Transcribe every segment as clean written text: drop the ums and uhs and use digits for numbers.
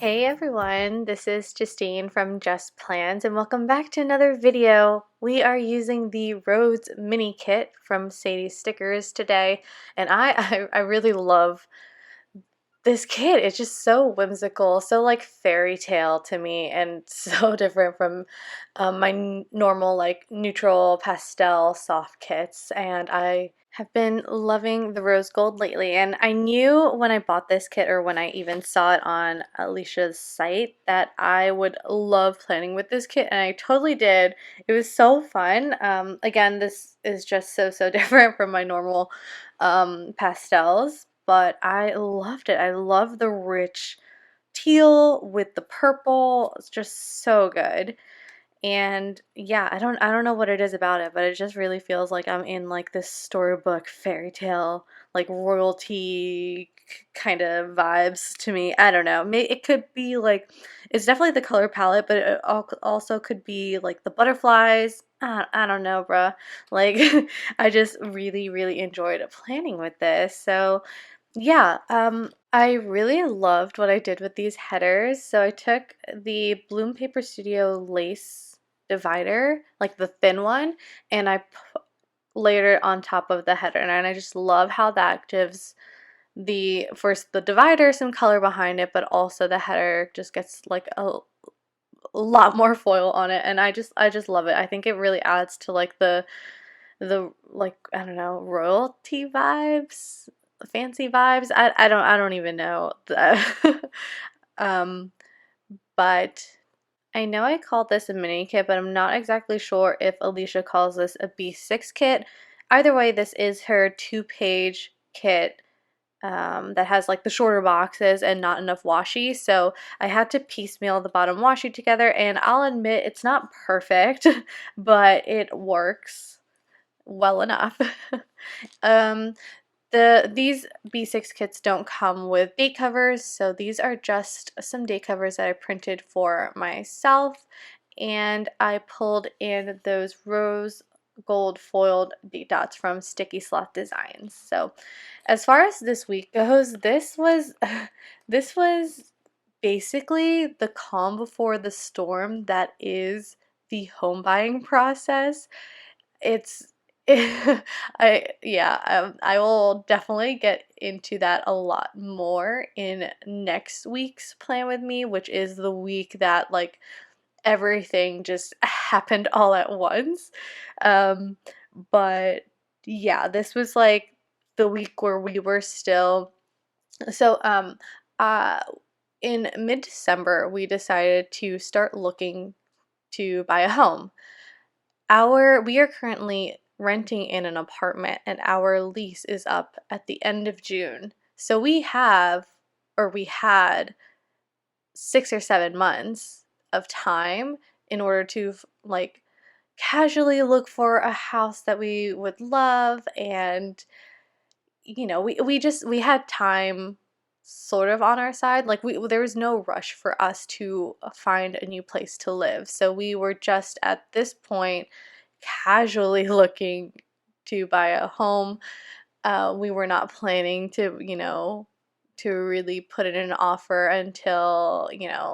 Hey everyone, this is Justine from JustPlans and welcome back to another video. We are using the Rose mini kit from Sadies Stickers today and I really love this kit. It's just so whimsical, so like fairy tale to me and so different from my normal like neutral pastel soft kits, and I have been loving the rose gold lately. And I knew when I bought this kit, or when I even saw it on Alicia's site, that I would love planning with this kit, and I totally did. It was so fun. Again, this is just so different from my normal pastels, but I loved it. I love the rich teal with the purple. It's just so good. And yeah, I don't know what it is about it, but it just really feels like I'm in like this storybook fairy tale, like royalty kind of vibes to me. I don't know. It could be like it's definitely the color palette, but it also could be like the butterflies. I don't know, bruh. Like I just really enjoyed planning with this. So yeah, I really loved what I did with these headers. So I took the Bloom Paper Studio lace divider, like the thin one, and I layered it on top of the header. And I just love how that gives the first the divider some color behind it, but also the header just gets like a lot more foil on it, and I just love it. I think it really adds to like the like, I don't know, royalty vibes, fancy vibes. I don't even know. um but I know I called this a mini kit, but I'm not exactly sure if Alicia calls this a B6 kit. Either way, this is her 2-page kit that has like the shorter boxes and not enough washi. So I had to piecemeal the bottom washi together, and I'll admit it's not perfect, but it works well enough. um, these B6 kits don't come with date covers, so these are just some date covers that I printed for myself, and I pulled in those rose gold foiled date dots from Sticky Sloth Designs. So as far as this week goes, this was this was basically the calm before the storm that is the home buying process. It's I will definitely get into that a lot more in next week's plan with me, which is the week that like everything just happened all at once. Um, but yeah, this was like the week where we were still so uh in mid-December we decided to start looking to buy a home. We are currently renting in an apartment, and our lease is up at the end of June. So we had 6 or 7 months of time in order to like casually look for a house that we would love. And we had time sort of on our side. Like there was no rush for us to find a new place to live, so we were just at this point casually looking to buy a home. We were not planning to to really put in an offer until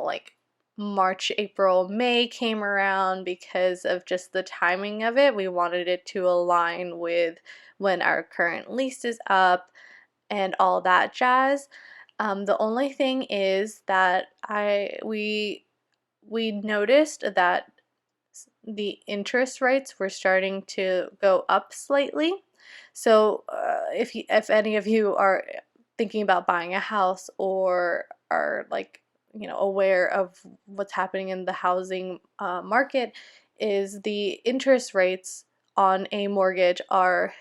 like March, April, May came around. Because of just the timing of it, we wanted it to align with when our current lease is up and all that jazz. The only thing is that we noticed that the interest rates were starting to go up slightly. So if any of you are thinking about buying a house, or are like aware of what's happening in the housing market, is the interest rates on a mortgage are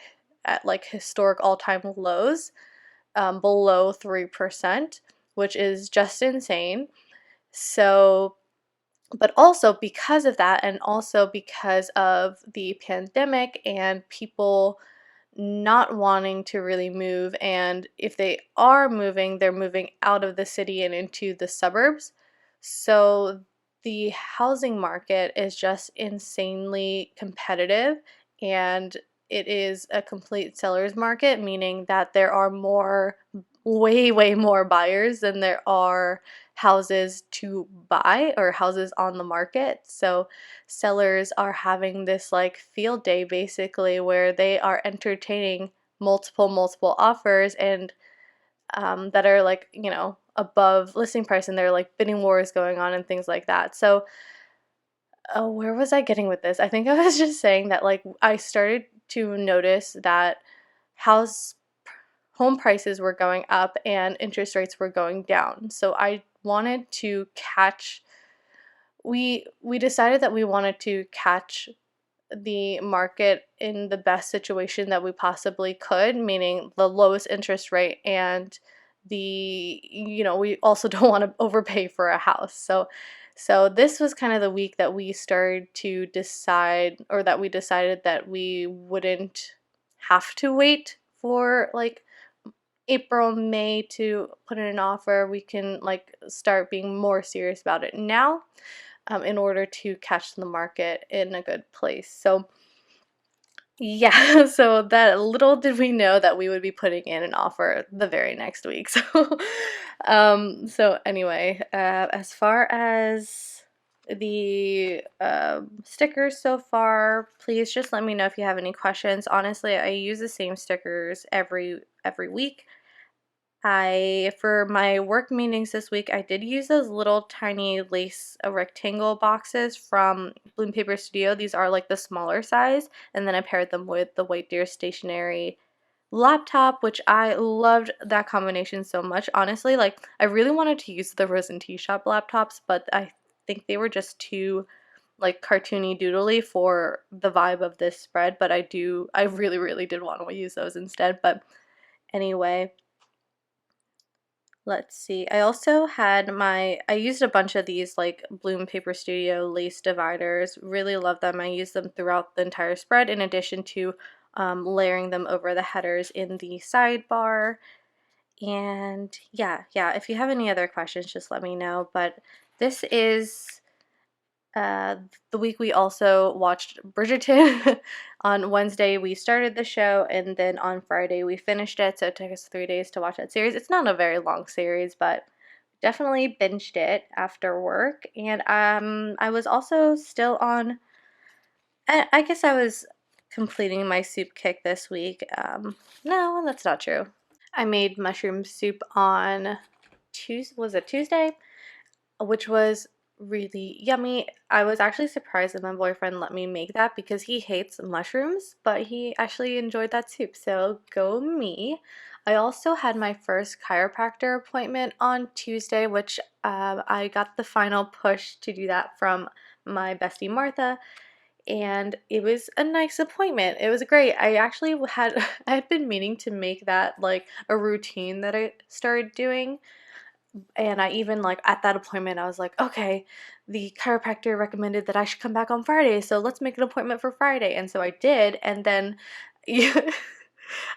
at like historic all-time lows, below 3%, which is just insane. So, but also because of that, and also because of the pandemic and people not wanting to really move, and if they are moving, they're moving out of the city and into the suburbs. So the housing market is just insanely competitive, and it is a complete seller's market, meaning that there are more way more buyers than there are houses to buy or houses on the market. So sellers are having this like field day basically where they are entertaining multiple offers and that are like, you know, above listing price, and there are like bidding wars going on and things like that. So oh, where was I getting with this? I think I was just saying that like I started to notice that house home prices were going up and interest rates were going down. So I wanted to catch we decided that we wanted to catch the market in the best situation that we possibly could, meaning the lowest interest rate and the, you know, we also don't want to overpay for a house. So this was kind of the week that we started to decide, or that we decided that we wouldn't have to wait for like April, May to put in an offer. We can like start being more serious about it now, in order to catch the market in a good place. So yeah, so that little did we know that we would be putting in an offer the very next week. So anyway, as far as the stickers so far, please just let me know if you have any questions. Honestly, I use the same stickers every week. For my work meetings this week, I did use those little tiny lace rectangle boxes from Bloom Paper Studio. These are like the smaller size, and then I paired them with the White Deer stationery laptop, which I loved that combination so much. Honestly, like I really wanted to use the Rose and Tea Shop laptops, but I think they were just too like cartoony doodly for the vibe of this spread, but I really did want to use those instead. But anyway, let's see. I also had I used a bunch of these like Bloom Paper Studio lace dividers. Really love them. I use them throughout the entire spread in addition to layering them over the headers in the sidebar. And yeah, if you have any other questions, just let me know. But this is uh, the week we also watched Bridgerton. On Wednesday, we started the show, and then on Friday, we finished it. So it took us 3 days to watch that series. It's not a very long series, but definitely binged it after work. And I was also still on, I guess I was completing my soup kick this week. No, that's not true. I made mushroom soup on Tuesday? Which was really yummy. I was actually surprised that my boyfriend let me make that because he hates mushrooms, but he actually enjoyed that soup, so go me. I also had my first chiropractor appointment on Tuesday, which I got the final push to do that from my bestie Martha, and it was a nice appointment. It was great. I actually had I had been meaning to make that like a routine that I started doing, and I even like at that appointment I was like, okay, the chiropractor recommended that I should come back on Friday, so let's make an appointment for Friday. And so I did, and then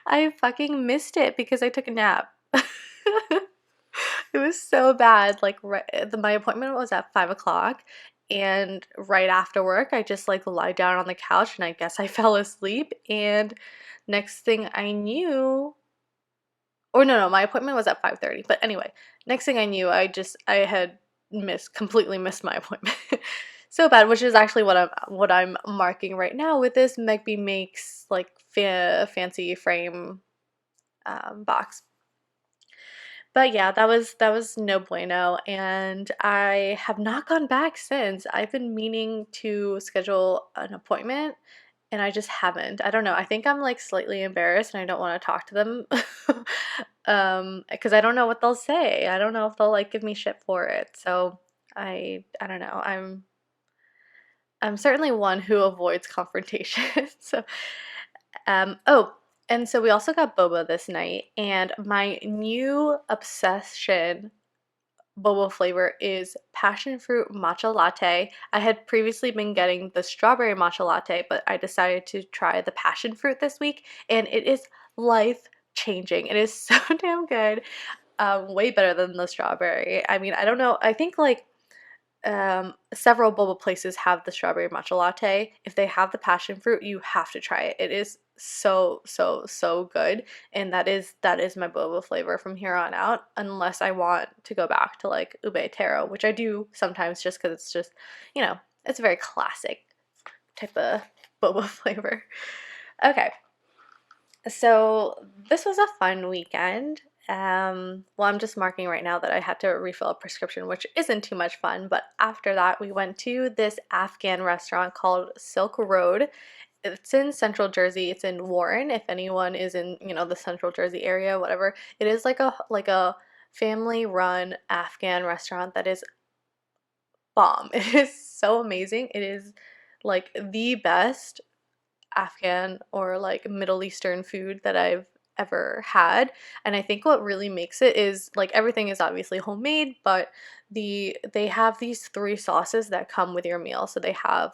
I fucking missed it because I took a nap. It was so bad. Like my appointment was at 5 o'clock, and right after work I just like lied down on the couch and I guess I fell asleep, and next thing I knew, or no, my appointment was at 5:30. But anyway, next thing I knew, I had completely missed my appointment. So bad, which is actually what I'm marking right now with this Megby Makes like fancy frame box. But yeah, that was no bueno, and I have not gone back since. I've been meaning to schedule an appointment, and I just haven't. I don't know. I think I'm like slightly embarrassed and I don't want to talk to them. Because I don't know what they'll say. I don't know if they'll like give me shit for it. So I don't know. I'm certainly one who avoids confrontation. So oh, and so we also got boba this night, and my new obsession boba flavor is passion fruit matcha latte. I had previously been getting the strawberry matcha latte, but I decided to try the passion fruit this week, and it is life changing. It is so damn good. Way better than the strawberry. I mean, I don't know. I think like several boba places have the strawberry matcha latte. If they have the passion fruit, you have to try it. It is so so so good, and that is my boba flavor from here on out, unless I want to go back to like ube taro, which I do sometimes just because it's just, it's a very classic type of boba flavor. Okay, so this was a fun weekend. Well, I'm just marking right now that I had to refill a prescription, which isn't too much fun. But after that, we went to this Afghan restaurant called Silk Road. It's in Central Jersey. It's in Warren. If anyone is in, the Central Jersey area, whatever. It is like a family-run Afghan restaurant that is bomb. It is so amazing. It is like the best Afghan or like Middle Eastern food that I've ever had. And I think what really makes it is like everything is obviously homemade, but they have these three sauces that come with your meal. So they have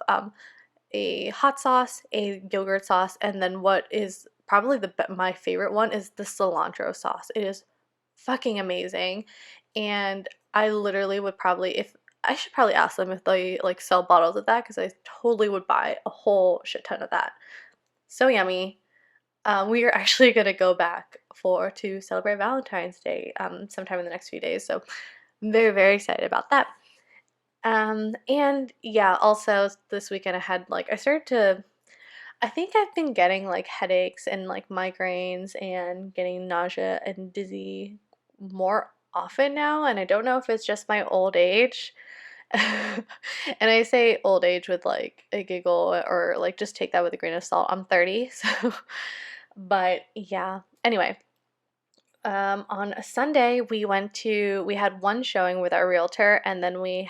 a hot sauce, a yogurt sauce, and then what is probably my favorite one is the cilantro sauce. It is fucking amazing. And I literally would probably, if I should probably ask them if they like sell bottles of that, because I totally would buy a whole shit ton of that. So yummy. We are actually gonna go back to celebrate Valentine's Day sometime in the next few days. So I'm very, very excited about that. And yeah, also this weekend I think I've been getting like headaches and like migraines and getting nausea and dizzy more often now, and I don't know if it's just my old age. And I say old age with like a giggle, or like just take that with a grain of salt. I'm 30, so but yeah. Anyway, on a Sunday we had one showing with our realtor, and then we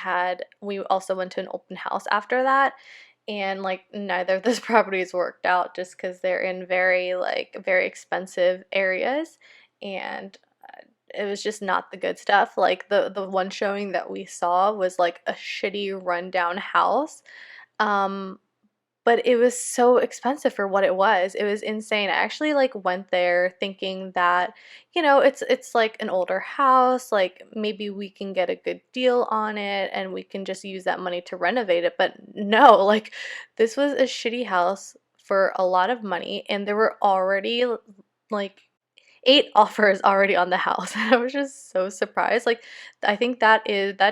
also went to an open house after that. And like neither of those properties worked out just because they're in very expensive areas, and it was just not the good stuff. Like the one showing that we saw was like a shitty rundown house. Um but it was so expensive for what it was. It was insane. I actually like went there thinking that, it's like an older house, like maybe we can get a good deal on it and we can just use that money to renovate it. But no, like this was a shitty house for a lot of money, and there were already like 8 offers already on the house. And I was just so surprised. Like I think that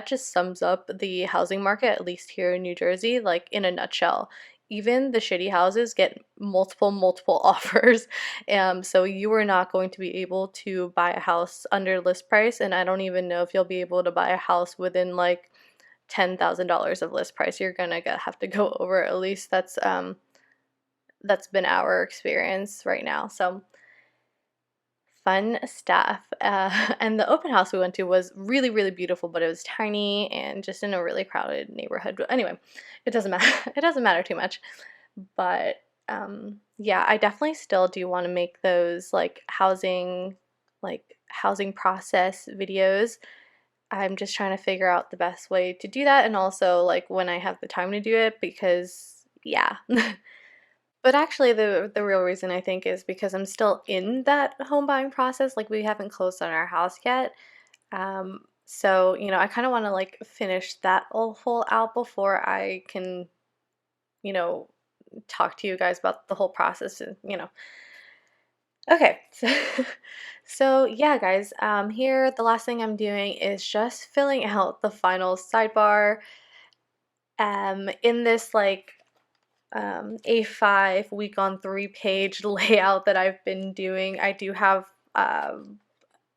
just sums up the housing market, at least here in New Jersey, like in a nutshell. Even the shitty houses get multiple offers. So you are not going to be able to buy a house under list price, and I don't even know if you'll be able to buy a house within like $10,000 of list price. You're gonna have to go over. At least that's been our experience right now. So fun stuff. And the open house we went to was really, really beautiful, but it was tiny and just in a really crowded neighborhood. But anyway, it doesn't matter. It doesn't matter too much. But yeah, I definitely still do want to make those housing process videos. I'm just trying to figure out the best way to do that, and also like when I have the time to do it, because yeah. But actually, the real reason I think is because I'm still in that home buying process. Like we haven't closed on our house yet. So I kind of want to like finish that whole out before I can, you know, talk to you guys about the whole process. And. Okay, so yeah, guys. Here the last thing I'm doing is just filling out the final sidebar. In this like A5 week on 3 page layout that I've been doing, I do have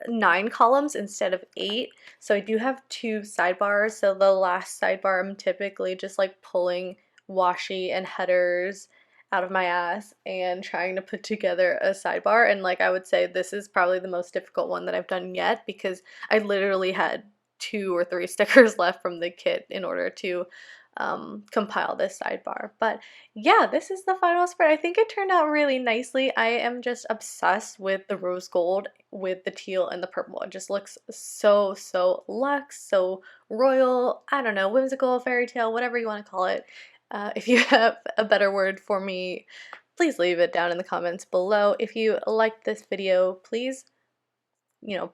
9 columns instead of 8. So I do have 2 sidebars. So the last sidebar I'm typically just like pulling washi and headers out of my ass and trying to put together a sidebar. And like I would say this is probably the most difficult one that I've done yet, because I literally had 2 or 3 stickers left from the kit in order to compile this sidebar. But yeah, this is the final spread. I think it turned out really nicely. I am just obsessed with the rose gold with the teal and the purple. It just looks so luxe, so royal, I don't know, whimsical, fairy tale, whatever you want to call it. If you have a better word for me, please leave it down in the comments below. If you liked this video, please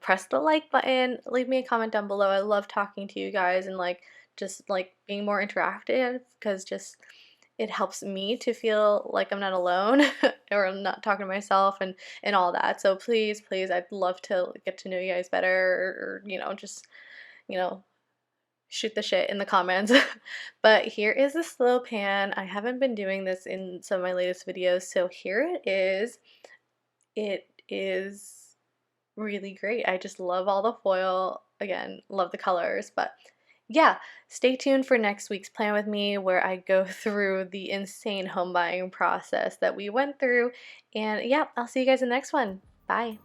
press the like button, leave me a comment down below. I love talking to you guys and like just like being more interactive, because just it helps me to feel like I'm not alone or I'm not talking to myself and all that. So please, please, I'd love to get to know you guys better, or just you know shoot the shit in the comments. But here is the slow pan. I haven't been doing this in some of my latest videos, so here it is. It is really great. I just love all the foil. Again, love the colors. But yeah, stay tuned for next week's plan with me, where I go through the insane home buying process that we went through. And yeah, I'll see you guys in the next one. Bye.